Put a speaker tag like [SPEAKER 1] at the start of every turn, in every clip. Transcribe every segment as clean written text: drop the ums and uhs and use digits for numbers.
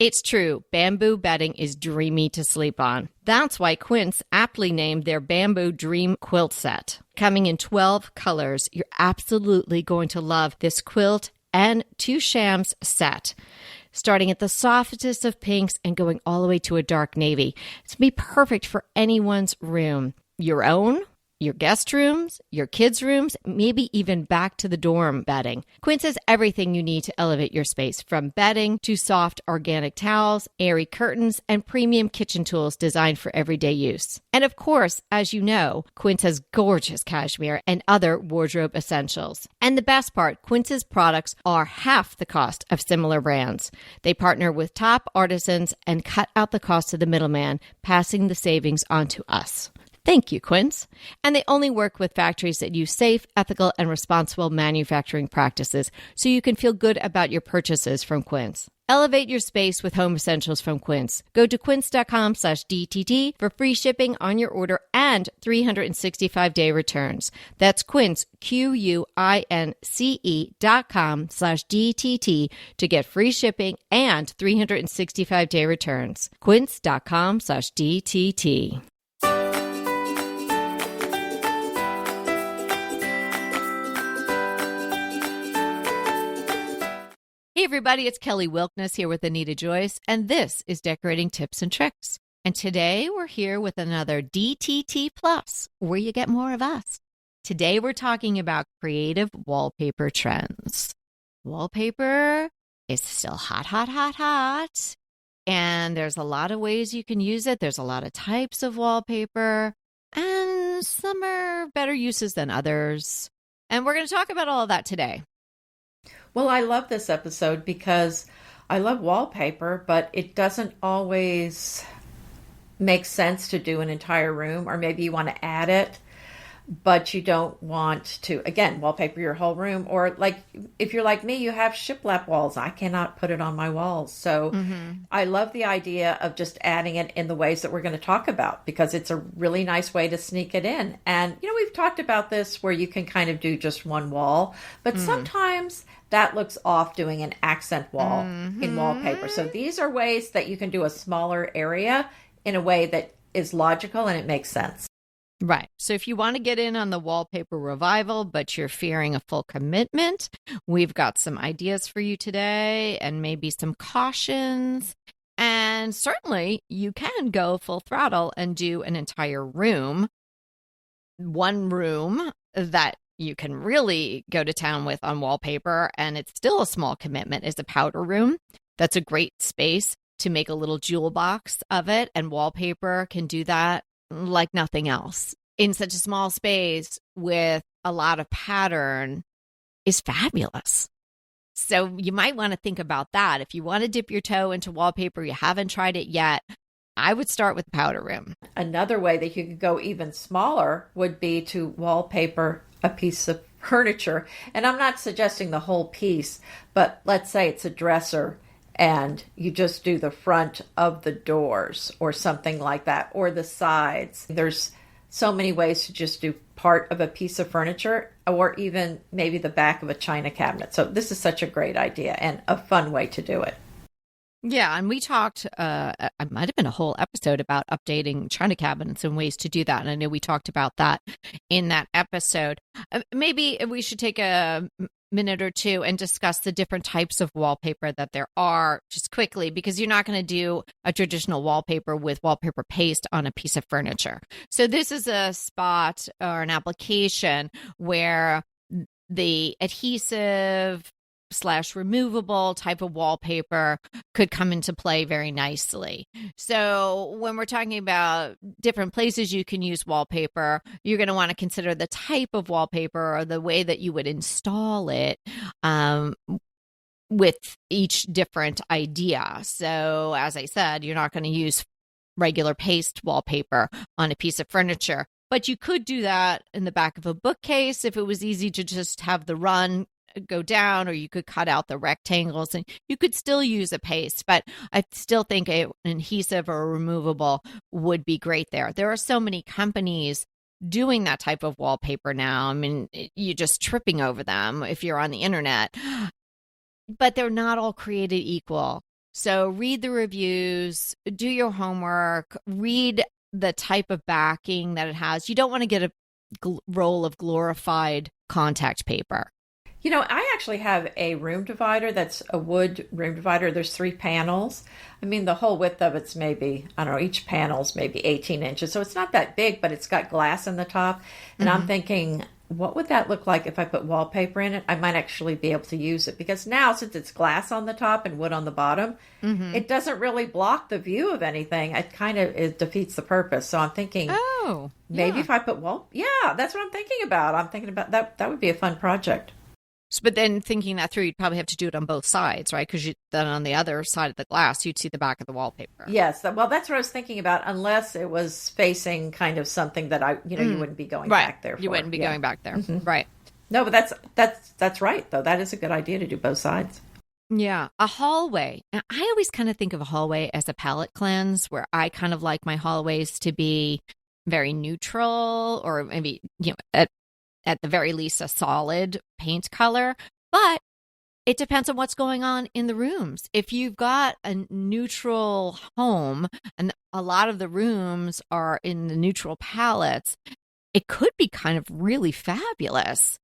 [SPEAKER 1] It's true. Bamboo bedding is dreamy to sleep on. That's why Quince aptly named their Bamboo Dream Quilt Set. Coming in 12 colors, you're absolutely going to love this quilt and 2 shams set. Starting at the softest of pinks and going all the way to a dark navy. It's going to be perfect for anyone's room. Your own, your guest rooms, your kids' rooms, maybe even back to the dorm bedding. Quince has everything you need to elevate your space, from bedding to soft organic towels, airy curtains, and premium kitchen tools designed for everyday use. And of course, as you know, Quince has gorgeous cashmere and other wardrobe essentials. And the best part, Quince's products are half the cost of similar brands. They partner with top artisans and cut out the cost of the middleman, passing the savings on to us. Thank you, Quince. And they only work with factories that use safe, ethical, and responsible manufacturing practices, so you can feel good about your purchases from Quince. Elevate your space with home essentials from Quince. Go to quince.com/DTT for free shipping on your order and 365-day returns. That's Quince, QUINCE.com/DTT to get free shipping and 365-day returns. Quince.com/DTT. Hey everybody, it's Kelly Wilkness here with Anita Joyce, and this is Decorating Tips and Tricks. And today we're here with another DTT Plus, where you get more of us. Today we're talking about creative wallpaper trends. Wallpaper is still hot, hot, hot, hot, and there's a lot of ways you can use it. There's a lot of types of wallpaper, and some are better uses than others. And we're going to talk about all of that today.
[SPEAKER 2] Well, I love this episode because I love wallpaper, but it doesn't always make sense to do an entire room, or maybe you want to add it, but you don't want to, again, wallpaper your whole room. Or like, if you're like me, you have shiplap walls. I cannot put it on my walls. So I love the idea of just adding it in the ways that we're going to talk about, because it's a really nice way to sneak it in. And, you know, we've talked about this where you can kind of do just one wall, but sometimes that looks off doing an accent wall in wallpaper. So these are ways that you can do a smaller area in a way that is logical and it makes sense.
[SPEAKER 1] Right. So if you want to get in on the wallpaper revival, but you're fearing a full commitment, we've got some ideas for you today and maybe some cautions. And certainly you can go full throttle and do an entire room. One room that you can really go to town with on wallpaper, and it's still a small commitment, is a powder room. That's a great space to make a little jewel box of it, and wallpaper can do that like nothing else. In such a small space with a lot of pattern is fabulous. So you might want to think about that. If you want to dip your toe into wallpaper, you haven't tried it yet, I would start with powder room.
[SPEAKER 2] Another way that you could go even smaller would be to wallpaper a piece of furniture. And I'm not suggesting the whole piece, but let's say it's a dresser and you just do the front of the doors or something like that, or the sides. There's so many ways to just do part of a piece of furniture, or even maybe the back of a china cabinet. So this is such a great idea and a fun way to do it.
[SPEAKER 1] Yeah, and we talked, it might have been a whole episode about updating china cabinets and ways to do that. And I know we talked about that in that episode. Maybe we should take a minute or two and discuss the different types of wallpaper that there are just quickly, because you're not going to do a traditional wallpaper with wallpaper paste on a piece of furniture. So this is a spot or an application where the adhesive / removable type of wallpaper could come into play very nicely. So when we're talking about different places you can use wallpaper, you're going to want to consider the type of wallpaper or the way that you would install it with each different idea. So as I said, you're not going to use regular paste wallpaper on a piece of furniture, but you could do that in the back of a bookcase if it was easy to just have the run go down, or you could cut out the rectangles and you could still use a paste, but I still think an adhesive or a removable would be great there. There are so many companies doing that type of wallpaper now. I mean, you're just tripping over them if you're on the internet, but they're not all created equal. So read the reviews, do your homework, read the type of backing that it has. You don't want to get a roll of glorified contact paper.
[SPEAKER 2] I actually have a room divider that's a wood room divider. There's 3 panels. I mean, the whole width of it's maybe, I don't know, each panel's maybe 18 inches. So it's not that big, but it's got glass in the top. And I'm thinking, what would that look like if I put wallpaper in it? I might actually be able to use it because now, since it's glass on the top and wood on the bottom, it doesn't really block the view of anything. It defeats the purpose. So I'm thinking, maybe if I put that's what I'm thinking about. I'm thinking about that. That would be a fun project.
[SPEAKER 1] But then thinking that through, you'd probably have to do it on both sides, right? Because then on the other side of the glass, you'd see the back of the wallpaper.
[SPEAKER 2] Yes. Well, that's what I was thinking about, unless it was facing kind of something that you wouldn't be going back there for.
[SPEAKER 1] You wouldn't be going back there. Right.
[SPEAKER 2] No, but that's right, though. That is a good idea to do both sides.
[SPEAKER 1] Yeah. A hallway. Now, I always kind of think of a hallway as a palette cleanse, where I kind of like my hallways to be very neutral, or maybe, at the very least, a solid paint color. But it depends on what's going on in the rooms. If you've got a neutral home and a lot of the rooms are in the neutral palettes, it could be kind of really fabulous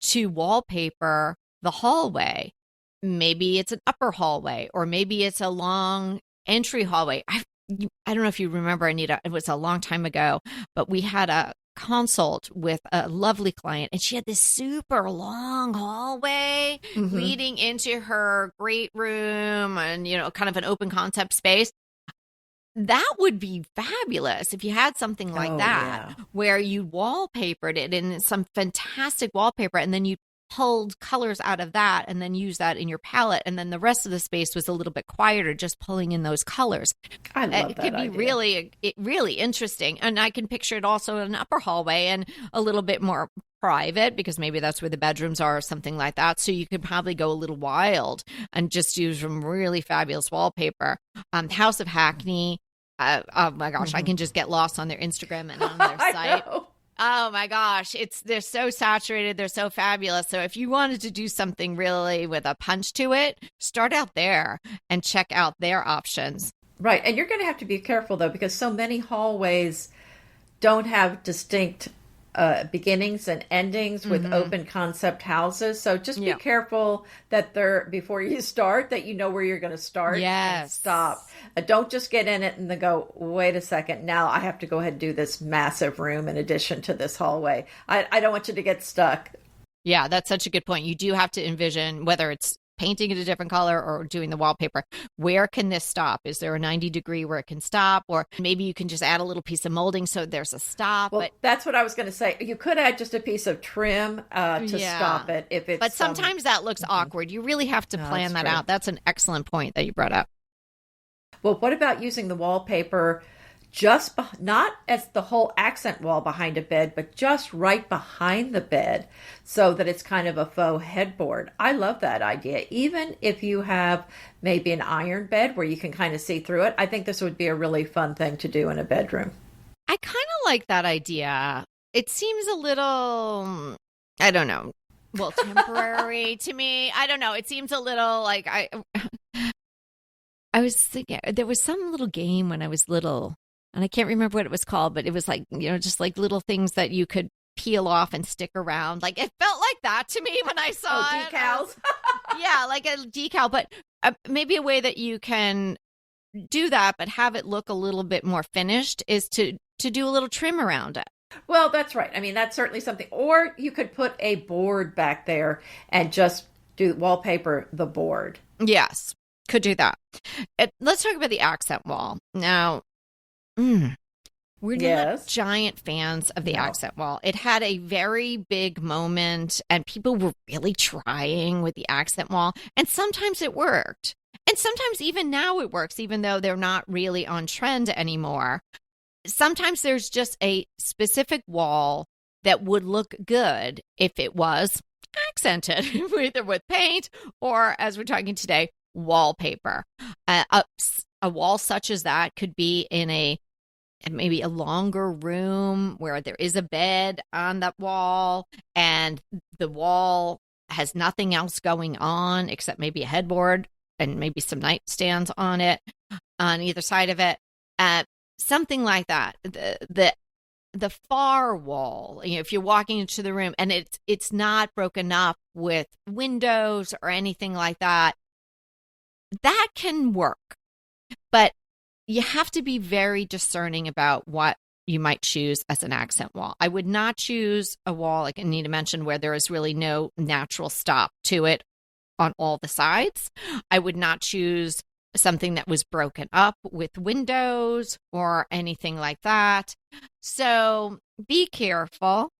[SPEAKER 1] to wallpaper the hallway. Maybe it's an upper hallway, or maybe it's a long entry hallway. I don't know if you remember, Anita, it was a long time ago, but we had a consult with a lovely client, and she had this super long hallway leading into her great room and, kind of an open concept space. That would be fabulous if you had something like that, where you wallpapered it in some fantastic wallpaper, and then you pulled colors out of that and then use that in your palette, and then the rest of the space was a little bit quieter, just pulling in those colors.
[SPEAKER 2] I love that.
[SPEAKER 1] It could be really interesting, and I can picture it also in an upper hallway and a little bit more private, because maybe that's where the bedrooms are or something like that. So you could probably go a little wild and just use some really fabulous wallpaper. House of Hackney. Oh my gosh, I can just get lost on their Instagram and on their site. Oh my gosh, they're so saturated, they're so fabulous. So if you wanted to do something really with a punch to it, start out there and check out their options.
[SPEAKER 2] Right, and you're going to have to be careful though, because so many hallways don't have distinct beginnings and endings with open concept houses. So just be careful that before you start, that you know where you're going to start and stop. Don't just get in it and then go, wait a second, now I have to go ahead and do this massive room in addition to this hallway. I don't want you to get stuck.
[SPEAKER 1] Yeah, that's such a good point. You do have to envision, whether it's painting it a different color or doing the wallpaper, where can this stop? Is there a 90-degree where it can stop? Or maybe you can just add a little piece of molding so there's a stop.
[SPEAKER 2] Well, that's what I was going to say. You could add just a piece of trim to stop it if it's.
[SPEAKER 1] But sometimes that looks awkward. You really have to plan that out. That's an excellent point that you brought up.
[SPEAKER 2] Well, what about using the wallpaper not as the whole accent wall behind a bed, but just right behind the bed, so that it's kind of a faux headboard? I love that idea. Even if you have maybe an iron bed where you can kind of see through it, I think this would be a really fun thing to do in a bedroom.
[SPEAKER 1] I kind of like that idea. It seems a little, I don't know, temporary to me. I don't know. It seems a little like I was thinking there was some little game when I was little, and I can't remember what it was called, but it was like, just like little things that you could peel off and stick around. Like, it felt like that to me when I saw it.
[SPEAKER 2] Decals.
[SPEAKER 1] Yeah, like a decal, but maybe a way that you can do that, but have it look a little bit more finished, is to do a little trim around it.
[SPEAKER 2] Well, that's right. I mean, that's certainly something. Or you could put a board back there and just do wallpaper the board.
[SPEAKER 1] Yes, could do that. Let's talk about the accent wall. Now, we're not giant fans of the accent wall. It had a very big moment, and people were really trying with the accent wall. And sometimes it worked. And sometimes even now it works, even though they're not really on trend anymore. Sometimes there's just a specific wall that would look good if it was accented, either with paint or, as we're talking today, wallpaper. A wall such as that could be in maybe a longer room where there is a bed on that wall, and the wall has nothing else going on except maybe a headboard and maybe some nightstands on it, on either side of it. Something like that. The far wall, if you're walking into the room and it's not broken up with windows or anything like that, that can work. But you have to be very discerning about what you might choose as an accent wall. I would not choose a wall, like Anita mentioned, where there is really no natural stop to it on all the sides. I would not choose something that was broken up with windows or anything like that. So be careful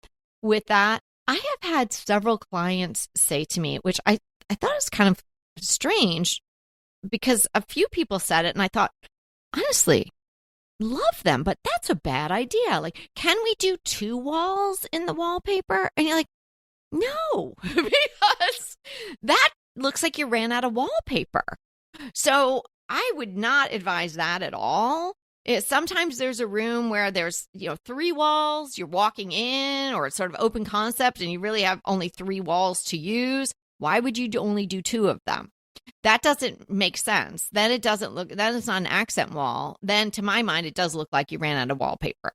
[SPEAKER 1] with that. I have had several clients say to me, which I thought was kind of strange, because a few people said it and I thought, honestly, love them, but that's a bad idea. Like, can we do 2 walls in the wallpaper? And you're like, no, because that looks like you ran out of wallpaper. So I would not advise that at all. Sometimes there's a room where there's 3 walls, you're walking in, or it's sort of open concept and you really have only 3 walls to use. Why would you only do 2 of them? That doesn't make sense. Then it doesn't look, that is not an accent wall. Then to my mind, it does look like you ran out of wallpaper.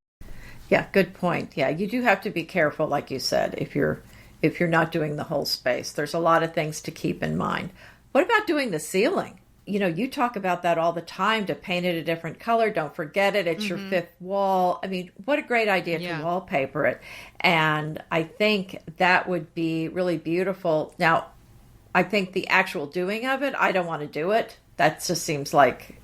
[SPEAKER 2] Yeah, good point. Yeah, you do have to be careful, like you said, if you're not doing the whole space. There's a lot of things to keep in mind. What about doing the ceiling? You talk about that all the time, to paint it a different color. Don't forget it. It's your 5th wall. I mean, what a great idea to wallpaper it. And I think that would be really beautiful. Now, I think the actual doing of it, I don't want to do it. That just seems like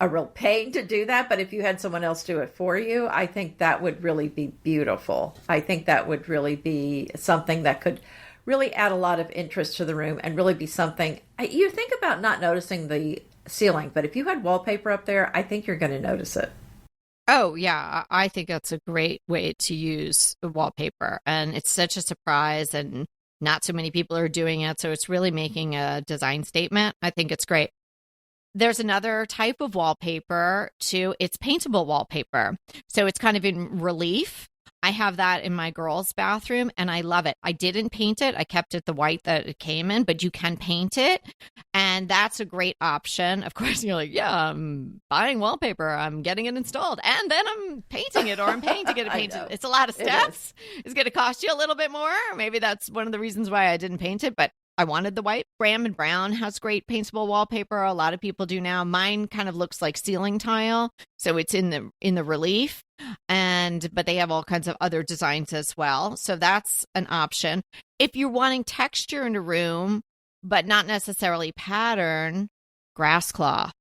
[SPEAKER 2] a real pain to do that. But if you had someone else do it for you, I think that would really be beautiful. I think that would really be something that could really add a lot of interest to the room and really be something. You think about not noticing the ceiling, but if you had wallpaper up there, I think you're going to notice it.
[SPEAKER 1] Oh, yeah. I think that's a great way to use wallpaper. And it's such a surprise, and not so many people are doing it. So it's really making a design statement. I think it's great. There's another type of wallpaper too. It's paintable wallpaper. So it's kind of in relief. I have that in my girls' bathroom and I love it. I didn't paint it. I kept it the white that it came in, but you can paint it. And that's a great option. Of course, you're like, yeah, I'm buying wallpaper. I'm getting it installed. And then I'm painting it, or I'm paying to get it painted. It's a lot of steps. It's going to cost you a little bit more. Maybe that's one of the reasons why I didn't paint it, but I wanted the white. Graham & Brown has great paintable wallpaper. A lot of people do now. Mine kind of looks like ceiling tile, so it's in the relief, but they have all kinds of other designs as well. So that's an option. If you're wanting texture in a room, but not necessarily pattern, grass cloth.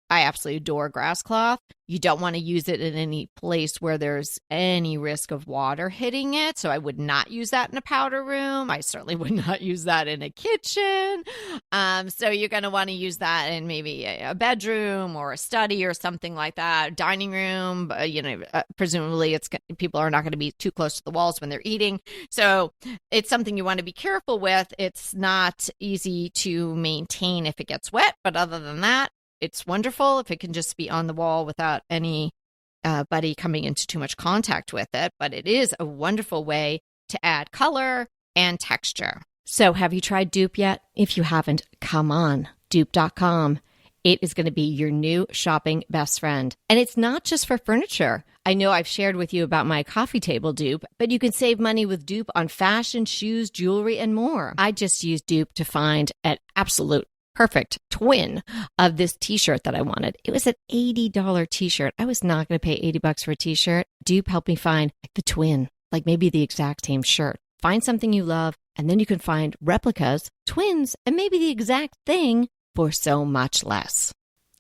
[SPEAKER 1] I absolutely adore grass cloth. You don't want to use it in any place where there's any risk of water hitting it. So I would not use that in a powder room. I certainly would not use that in a kitchen. So you're going to want to use that in maybe a bedroom or a study or something like that. Dining room, presumably people are not going to be too close to the walls when they're eating. So it's something you want to be careful with. It's not easy to maintain if it gets wet, but other than that, it's wonderful if it can just be on the wall without anybody coming into too much contact with it. But it is a wonderful way to add color and texture. So have you tried Dupe yet? If you haven't, come on, dupe.com. It is going to be your new shopping best friend. And it's not just for furniture. I know I've shared with you about my coffee table dupe, but you can save money with Dupe on fashion, shoes, jewelry, and more. I just used Dupe to find an absolute perfect twin of this t-shirt that I wanted. It was an $80 t-shirt. I was not going to pay $80 for a t-shirt. Dupe helped me find the twin, like maybe the exact same shirt. Find something you love, and then you can find replicas, twins, and maybe the exact thing for so much less.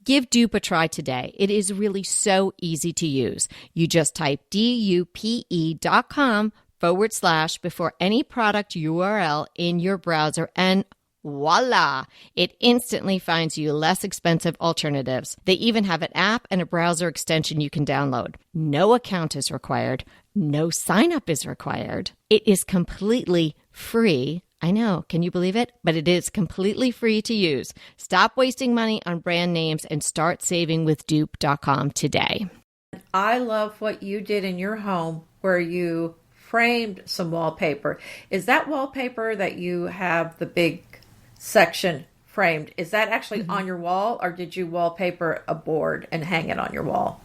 [SPEAKER 1] Give Dupe a try today. It is really so easy to use. You just type dupe.com / before any product URL in your browser, and voila! It instantly finds you less expensive alternatives. They even have an app and a browser extension you can download. No account is required. No sign up is required. It is completely free. I know, can you believe it? But it is completely free to use. Stop wasting money on brand names and start saving with dupe.com today.
[SPEAKER 2] I love what you did in your home where you framed some wallpaper. Is that wallpaper that you have the big section framed. Is that actually on your wall, or did you wallpaper a board and hang it on your wall?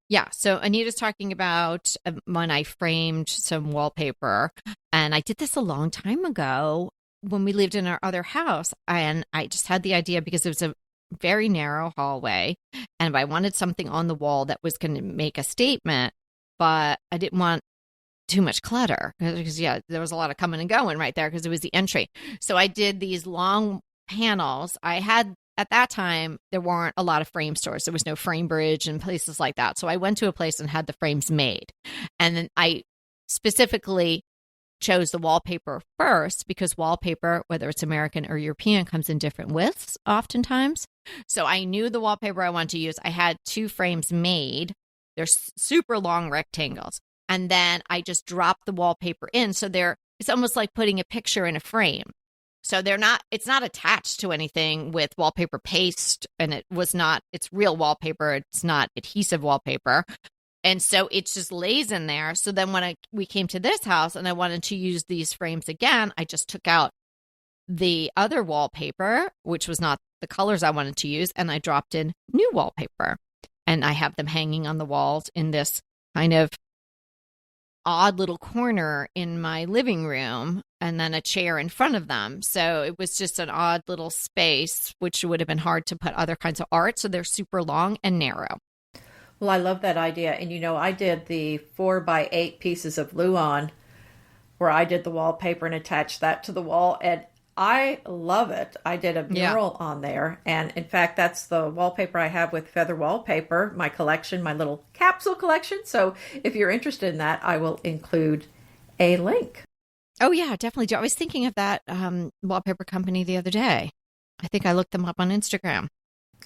[SPEAKER 1] Yeah. So Anita's talking about when I framed some wallpaper, and I did this a long time ago when we lived in our other house. And I just had the idea because it was a very narrow hallway, and I wanted something on the wall that was going to make a statement, but I didn't want too much clutter because, yeah, there was a lot of coming and going right there because it was the entry. So I did these long panels. I had At that time, there weren't a lot of frame stores. There was no Frame Bridge and places like that. So I went to a place and had the frames made. And then I specifically chose the wallpaper first because wallpaper, whether it's American or European, comes in different widths oftentimes. So I knew the wallpaper I wanted to use. I had 2 frames made. They're super long rectangles. And then I just dropped the wallpaper in. So it's almost like putting a picture in a frame. So it's not attached to anything with wallpaper paste, and it's real wallpaper. It's not adhesive wallpaper. And so it just lays in there. So then when we came to this house and I wanted to use these frames again, I just took out the other wallpaper, which was not the colors I wanted to use, and I dropped in new wallpaper. And I have them hanging on the walls in this kind of odd little corner in my living room, and then a chair in front of them. So it was just an odd little space, which would have been hard to put other kinds of art. So they're super long and narrow.
[SPEAKER 2] Well, I love that idea. And I did the 4x8 pieces of Luan where I did the wallpaper and attached that to the wall. And I love it. I did a mural on there. And in fact, that's the wallpaper I have with Feather Wallpaper, my collection, my little capsule collection. So if you're interested in that, I will include a link.
[SPEAKER 1] Oh, yeah, definitely do. I was thinking of that wallpaper company the other day. I think I looked them up on Instagram.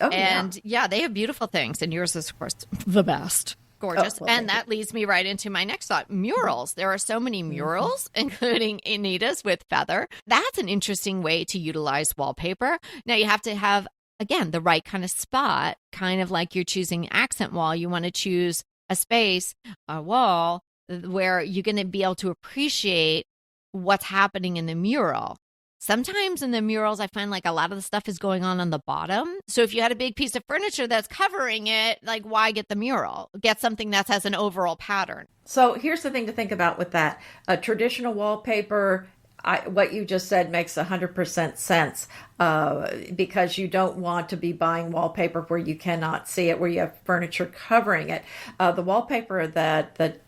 [SPEAKER 2] Oh,
[SPEAKER 1] and yeah, they have beautiful things. And yours is, of course, the best. Gorgeous.
[SPEAKER 2] Oh, well,
[SPEAKER 1] and that leads me right into my next thought. Murals. There are so many murals, including Anita's with Feather. That's an interesting way to utilize wallpaper. Now you have to have, again, the right kind of spot, kind of like you're choosing accent wall. You want to choose a space, a wall, where you're going to be able to appreciate what's happening in the mural. Sometimes in the murals, I find like a lot of the stuff is going on the bottom. So if you had a big piece of furniture that's covering it, like why get the mural? Get something that has an overall pattern.
[SPEAKER 2] So here's the thing to think about with that. A traditional wallpaper, what you just said makes 100% sense because you don't want to be buying wallpaper where you cannot see it, where you have furniture covering it. The wallpaper that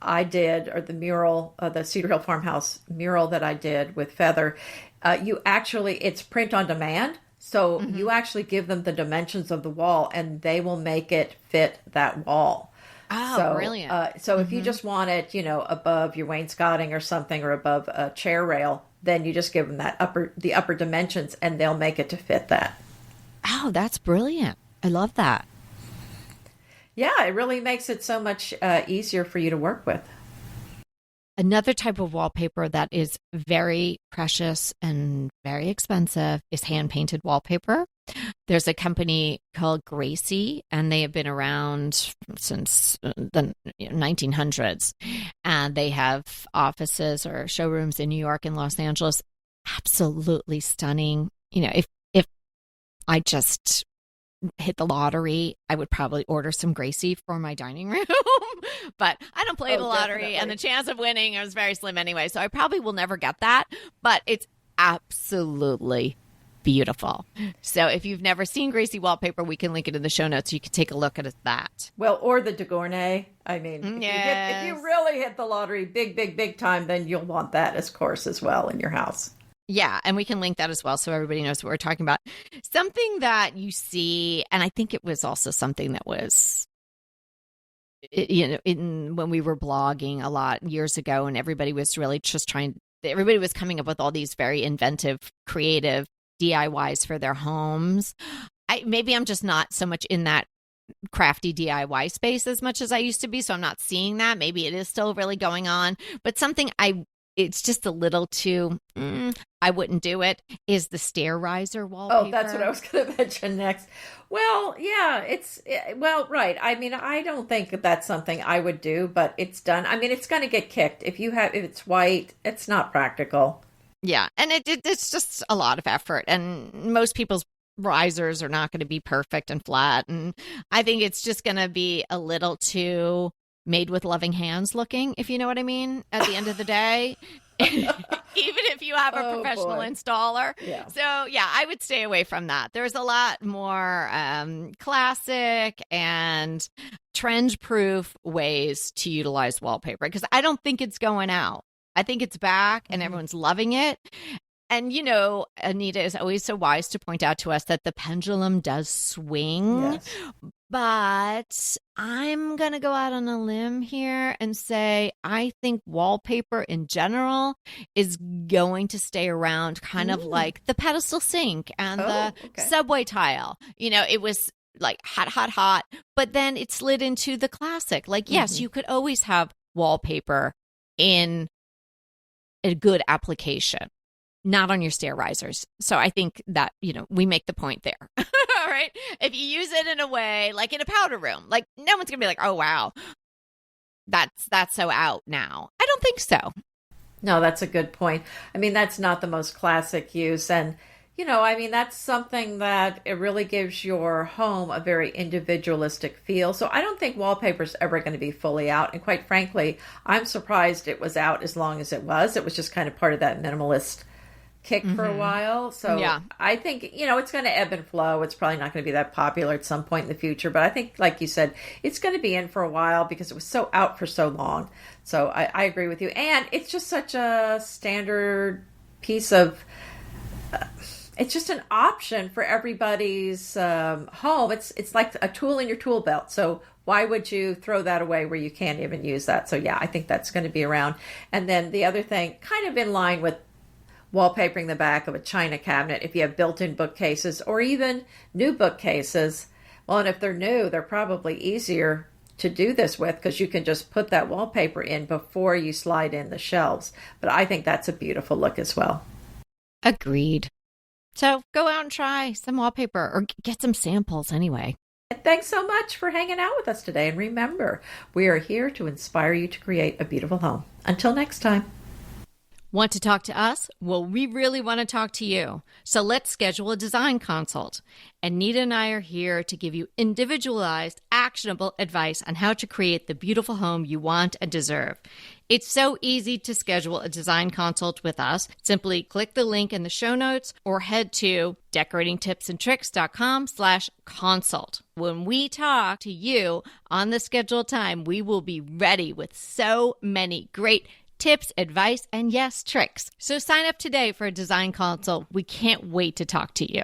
[SPEAKER 2] I did, or the mural, the Cedar Hill Farmhouse mural that I did with Feather, it's print on demand. So you actually give them the dimensions of the wall and they will make it fit that wall.
[SPEAKER 1] Oh, brilliant.
[SPEAKER 2] So if you just want it, above your wainscoting or something, or above a chair rail, then you just give them the upper dimensions and they'll make it to fit that.
[SPEAKER 1] Oh, that's brilliant. I love that.
[SPEAKER 2] Yeah, it really makes it so much easier for you to work with.
[SPEAKER 1] Another type of wallpaper that is very precious and very expensive is hand-painted wallpaper. There's a company called Gracie, and they have been around since the 1900s. And they have offices or showrooms in New York and Los Angeles. Absolutely stunning. If I just hit the lottery, I would probably order some Gracie for my dining room. But I don't play the lottery, definitely. And the chance of winning is very slim anyway. So I probably will never get that. But it's absolutely beautiful. So if you've never seen Gracie wallpaper, we can link it in the show notes. So you can take a look at that.
[SPEAKER 2] Well, or the de Gournay. I mean, if you really hit the lottery big time, then you'll want that, of course, as well in your house.
[SPEAKER 1] Yeah, and we can link that as well so everybody knows what we're talking about. Something that you see, and I think it was also something that was, when we were blogging a lot years ago, and everybody was really just everybody was coming up with all these very inventive, creative DIYs for their homes. Maybe I'm just not so much in that crafty DIY space as much as I used to be, so I'm not seeing that. Maybe it is still really going on, but something it's just a little too, I wouldn't do it, is the stair riser wallpaper.
[SPEAKER 2] Oh, that's what I was going to mention next. Well, yeah, right. I mean, I don't think that's something I would do, but it's done. I mean, it's going to get kicked. If it's white, it's not practical.
[SPEAKER 1] Yeah. And it's just a lot of effort. And most people's risers are not going to be perfect and flat. And I think it's just going to be a little too made with loving hands looking, if you know what I mean, at the end of the day. Even if you have a professional installer.
[SPEAKER 2] Yeah.
[SPEAKER 1] So, yeah, I would stay away from that. There's a lot more classic and trend-proof ways to utilize wallpaper because I don't think it's going out. I think it's back and everyone's loving it. And, you know, Anita is always so wise to point out to us that the pendulum does swing.
[SPEAKER 2] Yes.
[SPEAKER 1] But I'm going to go out on a limb here and say I think wallpaper in general is going to stay around kind of like the pedestal sink and the subway tile. You know, it was like hot, hot, hot, but then it slid into the classic. Like, yes, you could always have wallpaper in a good application. Not on your stair risers. So I think that, you know, we make the point there. All right. If you use it in a way, like in a powder room, like no one's going to be like, oh, wow, that's so out now. I don't think so.
[SPEAKER 2] No, that's a good point. I mean, that's not the most classic use. And, you know, I mean, that's something that it really gives your home a very individualistic feel. So I don't think wallpaper is ever going to be fully out. And quite frankly, I'm surprised it was out as long as it was. It was just kind of part of that minimalist kick for a while. So yeah. I think, you know, it's going to ebb and flow. It's probably not going to be that popular at some point in the future. But I think, like you said, it's going to be in for a while because it was so out for so long. So I agree with you. And it's just such a standard piece of... it's just an option for everybody's home. It's like a tool in your tool belt. So why would you throw that away where you can't even use that? So yeah, I think that's going to be around. And then the other thing, kind of in line with wallpapering the back of a china cabinet, if you have built-in bookcases or even new bookcases, well, and if they're new, they're probably easier to do this with because you can just put that wallpaper in before you slide in the shelves. But I think that's a beautiful look as well.
[SPEAKER 1] Agreed. So go out and try some wallpaper or get some samples anyway.
[SPEAKER 2] Thanks so much for hanging out with us today. And remember, we are here to inspire you to create a beautiful home. Until next time.
[SPEAKER 1] Want to talk to us? Well, we really want to talk to you. So let's schedule a design consult. Anita and I are here to give you individualized, actionable advice on how to create the beautiful home you want and deserve. It's so easy to schedule a design consult with us. Simply click the link in the show notes or head to decoratingtipsandtricks.com/consult. When we talk to you on the scheduled time, we will be ready with so many great tips, advice, and yes, tricks. So sign up today for a design consult. We can't wait to talk to you.